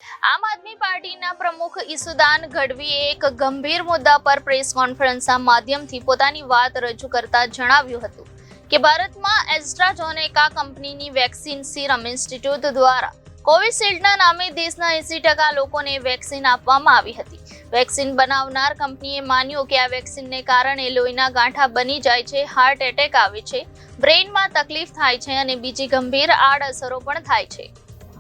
આમ આદમી પાર્ટીના પ્રમુખ ઈસુદાન ગઢવીએ એક ગંભીર મુદ્દા પર પ્રેસ કોન્ફરન્સના માધ્યમથી પોતાની વાત રજૂ કરતા જણાવ્યું હતું કે ભારતમાં એસ્ટ્રાઝેનેકા કંપનીની વેક્સિન સીરમ ઇન્સ્ટિટ્યૂટ દ્વારા કોવિશિલ્ડના નામે દેશના 80% લોકોને વેક્સિન આપવામાં આવી હતી. વેક્સિન બનાવનાર કંપનીએ માન્યું કે આ વેક્સિનને કારણે લોહીના ગાંઠા બની જાય છે, હાર્ટ એટેક આવે છે, બ્રેઇનમાં તકલીફ થાય છે અને બીજી ગંભીર આડઅસરો પણ થાય છે.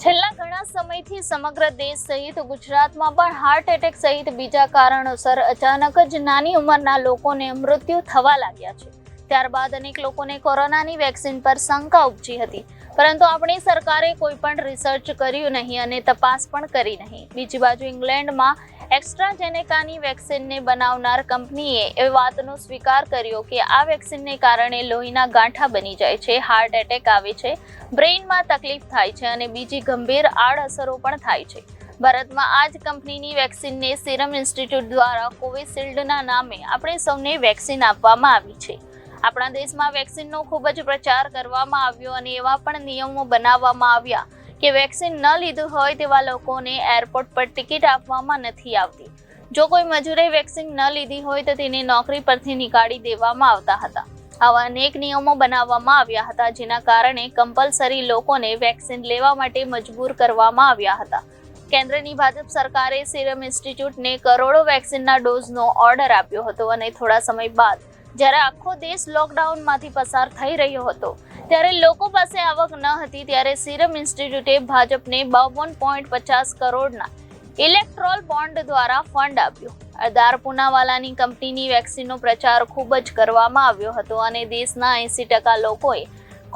છેલ્લા ઘણા સમયથી સમગ્ર દેશ સહિત ગુજરાતમાં પણ હાર્ટ એટેક સહિત બીજા કારણોસર અચાનક જ નાની ઉંમરના લોકોને મૃત્યુ થવા લાગ્યા છે. ત્યારબાદ અનેક લોકોને કોરોનાની વેક્સિન પર શંકા ઉપજી હતી, પરંતુ આપણી સરકારે કોઈ પણ રિસર્ચ કર્યું નહીં અને તપાસ પણ કરી નહીં. બીજી બાજુ ઇંગ્લેન્ડમાં એસ્ટ્રાઝેનેકાની વેક્સિનને બનાવનાર કંપનીએ એ વાતનો સ્વીકાર કર્યો કે આ વેક્સિનને કારણે લોહીના ગાંઠા બની જાય છે, હાર્ટ એટેક આવે છે, બ્રેઇનમાં તકલીફ થાય છે અને બીજી ગંભીર આડઅસરો પણ થાય છે. ભારતમાં આ જ કંપનીની વેક્સિનને સીરમ ઇન્સ્ટિટ્યૂટ દ્વારા કોવિશિલ્ડના નામે આપણે સૌને વેક્સિન આપવામાં આવી છે. આપણા દેશમાં વેક્સિનનો ખૂબ જ પ્રચાર કરવામાં આવ્યો અને એવા પણ નિયમો બનાવવામાં આવ્યા કે વેક્સિન ન લીધું હોય તેવા લોકોને એરપોર્ટ પર ટિકિટ આપવામાં નથી આવતી. જો કોઈ મજૂરે વેક્સિન ન લીધી હોય તો તેને નોકરી પરથી નીકાળી દેવામાં આવતા હતા. આવા અનેક નિયમો બનાવવામાં આવ્યા હતા, જેના કારણે કમ્પલસરી લોકોને વેક્સિન લેવા માટે મજબૂર કરવામાં આવ્યા હતા. કેન્દ્રની ભાજપ સરકારે સીરમ ઇન્સ્ટિટ્યૂટને કરોડો વેક્સિનના ડોઝનો ઓર્ડર આપ્યો હતો અને થોડા સમય બાદ જ્યારે આખો દેશ લોકડાઉનમાંથી પસાર થઈ રહ્યો હતો ત્યારે લોકો પાસે આવક ન હતી, ત્યારે સીરમ ઇન્સ્ટિટ્યૂટે ભાજપને 52.50 કરોડના ઇલેક્ટ્રોલ બોન્ડ દ્વારા ફંડ આપ્યું. અરદાર પૂનાવાલાની કંપનીની વેક્સિનનો પ્રચાર ખૂબ જ કરવામાં આવ્યો હતો અને દેશના 80% લોકોએ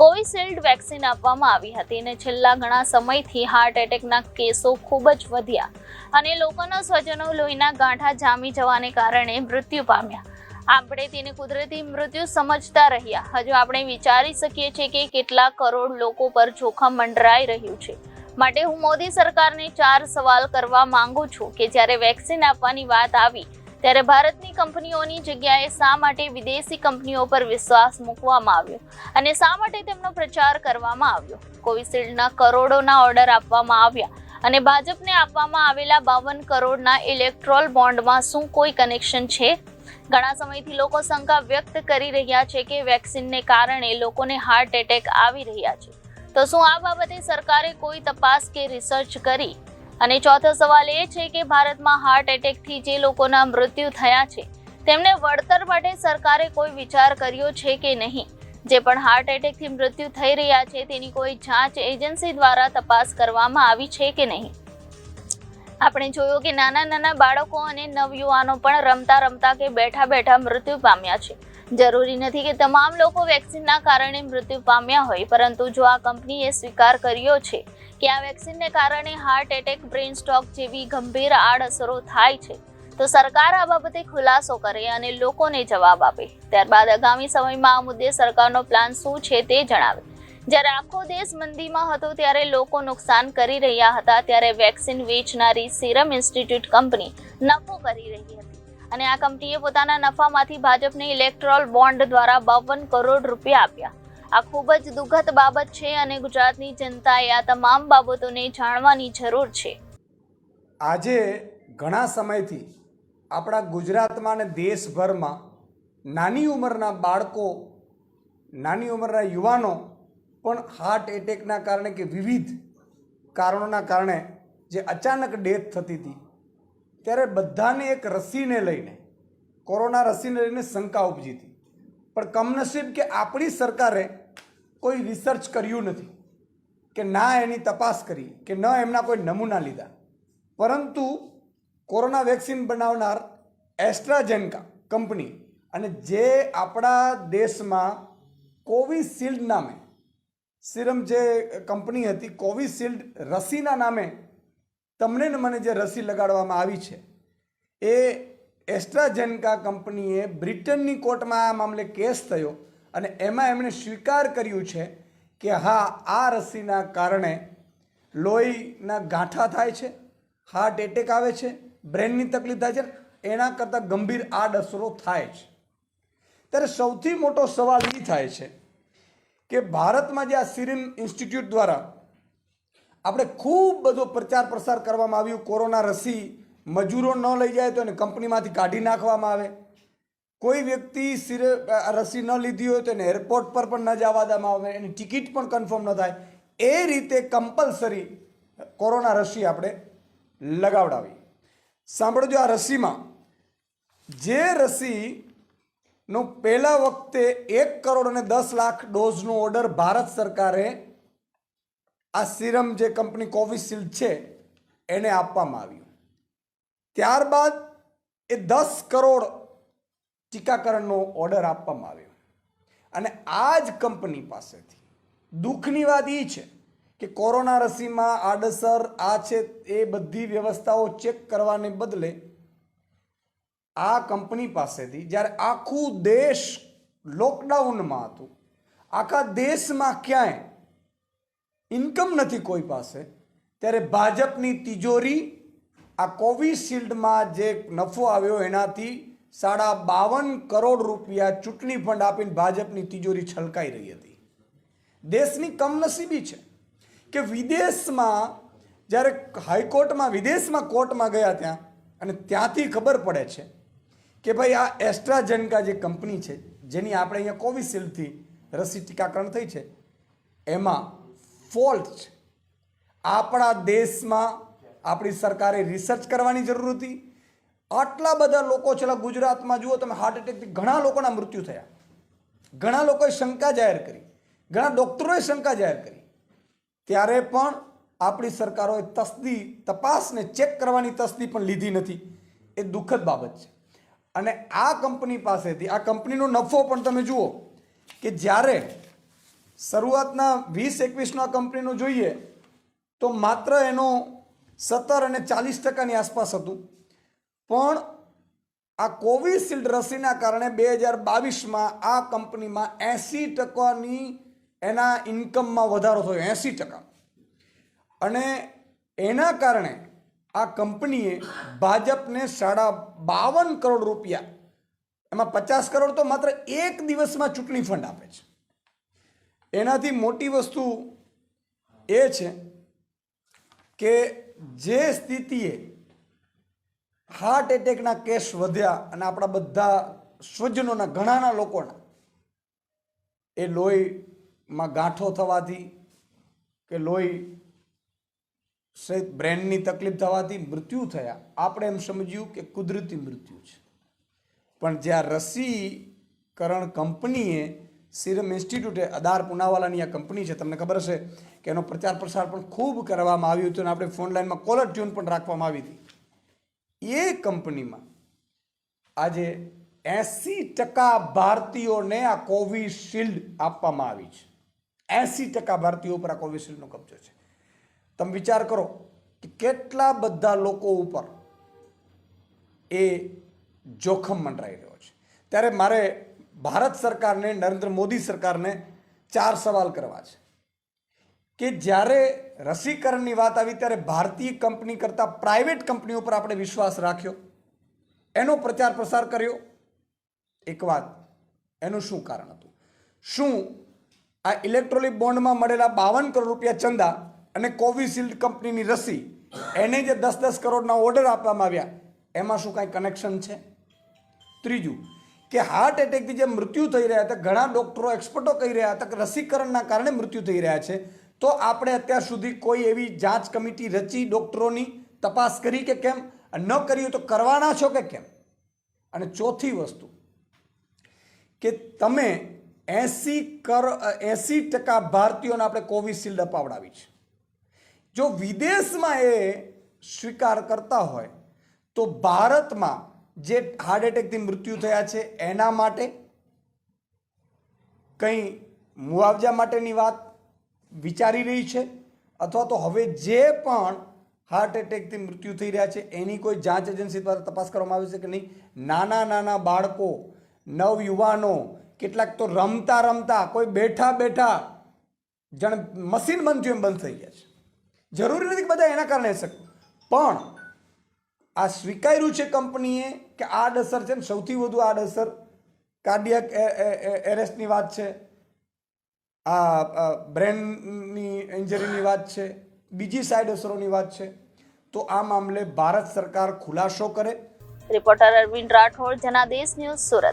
કોવિશિલ્ડ વેક્સિન આપવામાં આવી હતી અને છેલ્લા ઘણા સમયથી હાર્ટ એટેકના કેસો ખૂબ જ વધ્યા અને લોકોના સ્વજનો લોહીના ગાંઠા જામી જવાને કારણે મૃત્યુ પામ્યા. આપણે તેને કુદરતી મૃત્યુ સમજતા રહ્યા. હજુ આપણે વિચારી શકીએ છીએ કે કેટલા કરોડ લોકો પર જોખમ મંડરાઈ રહ્યું છે. માટે હું મોદી સરકારને 4 સવાલ કરવા માંગુ છું કે જ્યારે વેક્સિન આપવાની વાત આવી ત્યારે ભારતની કંપનીઓની જગ્યાએ શા માટે વિદેશી કંપનીઓ પર વિશ્વાસ મૂકવામાં આવ્યો અને શા માટે તેમનો પ્રચાર કરવામાં આવ્યો? કોવિશિલ્ડના કરોડોના ઓર્ડર આપવામાં આવ્યા અને ભાજપને આપવામાં આવેલા 52 કરોડના ઇલેક્ટ્રોલ બોન્ડમાં શું કોઈ કનેક્શન છે? ઘણા સમયથી લોકો શંકા વ્યક્ત કરી રહ્યા છે કે વેક્સિનને કારણે લોકોને હાર્ટ એટેક આવી રહ્યા છે. તો શું આ બાબતે સરકારે કોઈ તપાસ કે રિસર્ચ કરી? અને ચોથો સવાલ એ છે કે ભારતમાં હાર્ટ એટેકથી જે લોકોના મૃત્યુ થયા છે તેમને વળતર માટે સરકારે કોઈ વિચાર કર્યો છે કે નહીં? જે પણ હાર્ટ એટેકથી મૃત્યુ થઈ રહ્યા છે તેની કોઈ જાંચ એજન્સી દ્વારા તપાસ કરવામાં આવી છે કે નહીં? આપણે જોયું કે નાના બાળકો અને નવયુવાનો પણ રમતા રમતા કે બેઠા બેઠા મૃત્યુ પામ્યા છે. જરૂરી નથી કે તમામ લોકો વેક્સિનના કારણે મૃત્યુ પામ્યા હોય, પરંતુ જો આ કંપનીએ સ્વીકાર કર્યો છે કે આ વેક્સિનને કારણે હાર્ટ એટેક, બ્રેઇન સ્ટ્રોક જેવી ગંભીર આડઅસરો થાય છે, તો સરકાર આ બાબતે ખુલાસો કરે અને લોકોને જવાબ આપે. ત્યારબાદ આગામી સમયમાં આ મુદ્દે સરકારનો પ્લાન શું છે તે જણાવે. જ્યારે આખો દેશ મંદીમાં હતો ત્યારે લોકો નુકસાન કરી રહ્યા હતા, ત્યારે વેક્સિન વેચનારી સીરમ ઇન્સ્ટિટ્યૂટ કંપની નફો કરી રહી હતી અને આ કંપનીએ પોતાના નફામાંથી ભાજપને ઇલેક્ટ્રોલ બોન્ડ દ્વારા 52 કરોડ રૂપિયા આપ્યા. આ ખૂબ જ દુઃખદ બાબત છે અને ગુજરાતની જનતાએ આ તમામ બાબતોને જાણવાની જરૂર છે. આજે ઘણા સમયથી આપણા ગુજરાતમાં અને દેશભરમાં નાની ઉંમરના બાળકો, નાની ઉંમરના યુવાનો પણ હાર્ટ એટેકના કારણે કે વિવિધ કારણોના કારણે જે અચાનક ડેથ થતી હતી, ત્યારે બધાને એક રસીને લઈને, કોરોના રસીને લઈને શંકા ઉપજી હતી. પણ કમનસીબ કે આપણી સરકારે કોઈ રિસર્ચ કર્યું નથી કે ના એની તપાસ કરી કે ન એમના કોઈ નમૂના લીધા. પરંતુ કોરોના વેક્સિન બનાવનાર એસ્ટ્રાઝેનેકા કંપની અને જે આપણા દેશમાં કોવિશિલ્ડ નામે સીરમ જે કંપની હતી, કોવિશિલ્ડ રસીના નામે તમને ને મને જે રસી લગાડવામાં આવી છે, એ એસ્ટ્રાઝેનેકા કંપનીએ બ્રિટનની કોર્ટમાં આ મામલે કેસ થયો અને એમાં એમણે સ્વીકાર કર્યું છે કે હા, આ રસીના કારણે લોહીના ગાંઠા થાય છે, હાર્ટ એટેક આવે છે, બ્રેનની તકલીફ થાય છે, એના કરતાં ગંભીર આડઅસરો થાય છે. ત્યારે સૌથી મોટો સવાલ એ થાય છે કે ભારતમાં જે આ સીરમ ઇન્સ્ટિટ્યૂટ દ્વારા આપણે ખૂબ બધો પ્રચાર પ્રસાર કરવામાં આવ્યું. કોરોના રસી મજૂરો ન લઈ જાય તો એને કંપનીમાંથી કાઢી નાખવામાં આવે. કોઈ વ્યક્તિ રસી ન લીધી હોય તો એને એરપોર્ટ પર પણ ન જવા દેવામાં આવે, એની ટિકિટ પણ કન્ફર્મ ન થાય. એ રીતે કમ્પલસરી કોરોના રસી આપણે લગાવડાવી. સાંભળજો, આ રસીમાં જે રસીનો પહેલા વખતે 1,10,00,000 ડોઝનો ઓર્ડર ભારત સરકારે આ સિરમ જે કંપની કોવિશિલ્ડ છે એને આપવામાં આવ્યું. ત્યારબાદ એ 10 કરોડ ટીકાકરણનો ઓર્ડર આપવામાં આવ્યો. અને આ જ કંપની પાસેથી દુઃખની વાત એ છે કે કોરોના રસીમાં આડઅસર આ છે એ બધી વ્યવસ્થાઓ ચેક કરવાને બદલે આ કંપની પાસેથી જ્યારે આખું દેશ લોકડાઉનમાં હતું, આખા દેશમાં ક્યાંય ઇન્કમ નથી કોઈ પાસે, ત્યારે ભાજપની તિજોરી આ કોવિશિલ્ડમાં જે નફો આવ્યો એનાથી 52 કરોડ રૂપિયા ચૂંટણી ફંડ આપીને ભાજપની તિજોરી છલકાઈ રહી હતી. દેશની કમનસીબી છે કે વિદેશમાં જ્યારે હાઈકોર્ટમાં વિદેશમાં કોર્ટમાં ગયા ત્યાં અને ત્યાંથી ખબર પડે છે કે ભાઈ આ એસ્ટ્રાઝેનેકા જે કંપની છે જેની આપણે અહીંયા કોવિશિલ્ડથી રસી ટીકાકરણ થઈ છે એમાં ફોલ્ટ છે. આપણા દેશમાં આપણી સરકારે રિસર્ચ કરવાની જરૂર હતી. આટલા બધા લોકો છેલ્લા ગુજરાતમાં જુઓ તમે, હાર્ટ એટેકથી ઘણા લોકોના મૃત્યુ થયા, ઘણા લોકોએ શંકા જાહેર કરી, ઘણા ડૉક્ટરોએ શંકા જાહેર કરી, ત્યારે પણ આપણી સરકારોએ તપાસને ચેક કરવાની તસ્દી પણ લીધી નથી. એ દુઃખદ બાબત છે. અને આ કંપની પાસેથી આ કંપનીનો નફો પણ તમે જુઓ કે જ્યારે શરૂઆતના 20-21 આ કંપનીનું જોઈએ તો માત્ર એનો 17 અને 40% આસપાસ હતું. પણ આ કોવિશિલ્ડ રસીના કારણે 2022માં આ કંપનીમાં 80% એના ઇન્કમમાં વધારો થયો, 80%. અને એના કારણે આ કંપનીએ ભાજપને 52 કરોડ રૂપિયા, એમાં 50 કરોડ તો માત્ર એક દિવસમાં ચૂંટણી ફંડ આપે છે. એનાથી મોટી વસ્તુ એ છે કે જે સ્થિતિએ હાર્ટ એટેકના કેસ વધ્યા અને આપણા બધા સ્વજનોના ઘણાના લોકોના એ લોહીમાં ગાંઠો થવાથી કે લોહી સહિત બ્રેનની તકલીફ થવાથી મૃત્યુ થયા. આપણે એમ સમજ્યું કે કુદરતી મૃત્યુ છે. પણ જ્યાં રસીકરણ કંપનીએ સિરમ ઇન્સ્ટિટ્યૂટે, અદાર પૂનાવાલાની આ કંપની છે, તમને ખબર હશે કે એનો પ્રચાર પ્રસાર પણ ખૂબ કરવામાં આવ્યું હતું અને આપણે ફોન લાઈનમાં કોલર ટ્યુન પણ રાખવામાં આવી હતી. એ કંપનીમાં આજે 80% ભારતીયોને આ કોવિશિલ્ડ આપવામાં આવી છે. 80% ભારતીયો ઉપર આ કોવિશિલ્ડનો કબજો છે. તમે વિચાર કરો કે કેટલા બધા લોકો ઉપર એ જોખમ મંડરાઈ રહ્યો છે. ત્યારે મારે ભારત સરકારને, નરેન્દ્ર મોદી સરકારને 4 સવાલ કરવા છે કે જ્યારે રસીકરણની વાત આવી ત્યારે ભારતીય કંપની કરતાં પ્રાઇવેટ કંપનીઓ પર આપણે વિશ્વાસ રાખ્યો, એનો પ્રચાર પ્રસાર કર્યો. એક વાત, એનું શું કારણ હતું? શું આ ઇલેક્ટ્રોનિક બોન્ડમાં મળેલા 52 કરોડ રૂપિયા ચંદા અને કોવિશિલ્ડ કંપનીની રસી, એને જે 10-10 કરોડના ઓર્ડર આપવામાં આવ્યા, એમાં શું કાંઈ કનેક્શન છે? ત્રીજું કે હાર્ટ એટેકથી જે મૃત્યુ થઈ રહ્યા હતા, ઘણા ડૉક્ટરો, એક્સપર્ટો કહી રહ્યા હતા કે રસીકરણના કારણે મૃત્યુ થઈ રહ્યા છે, તો આપણે અત્યાર સુધી કોઈ એવી જાંચ કમિટી રચી, ડૉક્ટરોની તપાસ કરી કે કેમ? ન કરી તો કરવાના છો કે કેમ? અને ચોથી વસ્તુ કે તમે 80% ભારતીયોને આપણે કોવિશિલ્ડ અપાવડાવી છે. જો વિદેશમાં એ સ્વીકાર કરતા હોય તો ભારતમાં જે હાર્ટ એટેકથી મૃત્યુ થયા છે એના માટે કંઈ મુઆવજા માટેની વાત વિચારી રહી છે? અથવા તો હવે જે પણ હાર્ટ એટેકથી મૃત્યુ થઈ રહ્યા છે એની કોઈ જાંચ એજન્સી દ્વારા તપાસ કરવામાં આવે છે કે નહીં? નાના નાના બાળકો, નવયુવાનો, કેટલાક તો રમતા રમતા, કોઈ બેઠા બેઠા જાણે મશીન બંધ થયું એમ બંધ થઈ ગયા છે. જરૂરી નથી કે બધા એના કારણે શકે, પણ આ સ્વીકાર્યું છે કંપનીએ કે આડઅસર છે ને. સૌથી વધુ આડઅસર કાર્ડિયક એરેસ્ટની વાત છે, આ બ્રેનની ઇન્જરીની વાત છે, બીજી સાઈડ અસરોની વાત છે તો આ મામલે ભારત સરકાર ખુલાસો કરે. Reporter Arvind Rathod, Janadesh news, Surat.